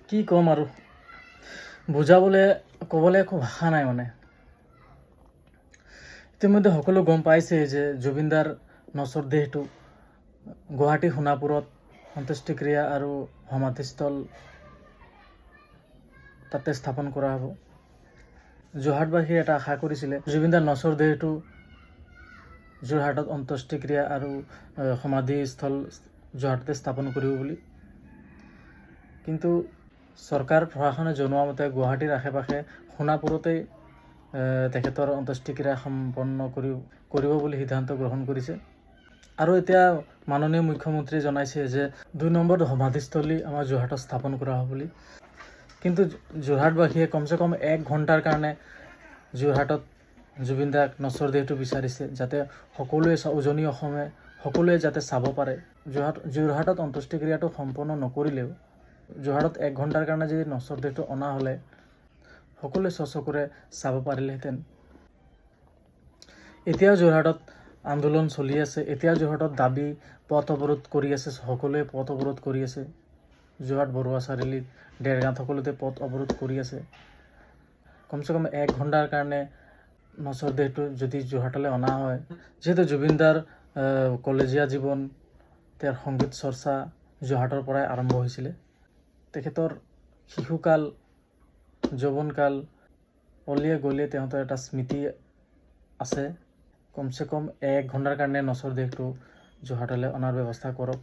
কি ক'ম আৰু বুজাবলৈ ক'বলৈ একো ভাষা নাই মানে। ইতিমধ্যে সকলো গম পাইছে যে জুবিনদাৰ নশ্বৰ দেহটো গুৱাহাটী সোণাপুৰত অন্ত্যেষ্টিক্ৰিয়া আৰু সমাধিস্থল তাতে স্থাপন কৰা হ'ব। যোৰহাটবাসীয়ে এটা আশা কৰিছিলে জুবিনদাৰ নশ্বৰ দেহটো যোৰহাটত অন্ত্যেষ্টিক্ৰিয়া আৰু সমাধিস্থল যোৰহাটতে স্থাপন কৰিব বুলি। কিন্তু চৰকাৰ প্ৰশাসনে জনোৱা মতে গুৱাহাটীৰ আশে পাশে সোণাপুৰতেই তেখেতৰ অন্ত্যেষ্টিক্ৰিয়া সম্পন্ন কৰিব বুলি সিদ্ধান্ত গ্ৰহণ কৰিছে। আৰু এতিয়া মাননীয় মুখ্যমন্ত্ৰীয়ে জনাইছে যে ২ নম্বৰ সমাধিস্থলী আমাৰ যোৰহাটত স্থাপন কৰা হ'ব বুলি। কিন্তু যোৰহাটবাসীয়ে কমচে কম 1 ঘণ্টাৰ কাৰণে যোৰহাটত জুবিনদাক নশ্বৰ দেহটো বিচাৰিছে, যাতে সকলোৱে উজনি অসমে সকলোৱে যাতে চাব পাৰে। যোৰহাটত অন্ত্যেষ্টিক্ৰিয়াটো সম্পন্ন নকৰিলেও যোৰহাটত 1 ঘণ্টাৰ কাৰণে যদি নশ্বৰ দেহটো অনা হ'লে সকলোৱে চকুৰে চাব পাৰিলেহেঁতেন। এতিয়াও যোৰহাটত আন্দোলন চলি আছে, এতিয়াও যোৰহাটত দাবী পথ অৱৰোধ কৰি আছে, সকলোৱে পথ অৱৰোধ কৰি আছে। যোৰহাট বৰুৱা চাৰিআলিত দেৰগাঁৱত সকলোতে পথ অৱৰোধ কৰি আছে। কমচে কম 1 ঘণ্টাৰ কাৰণে নশ্বৰ দেহটো যদি যোৰহাটলৈ অনা হয়, যিহেতু জুবিনদাৰ কলেজীয়া জীৱন, তেওঁৰ সংগীত চৰ্চা যোৰহাটৰ পৰাই আৰম্ভ হৈছিলে। তেখেতৰ শিশুকাল, যৌৱনকাল অলিয়ে গলিয়ে তেহঁতৰ এটা স্মৃতি আছে। কমচে কম 1 ঘণ্টাৰ কাৰণে নশ্বৰ দেহটো যোৰহাটলৈ অনাৰ ব্যৱস্থা কৰক।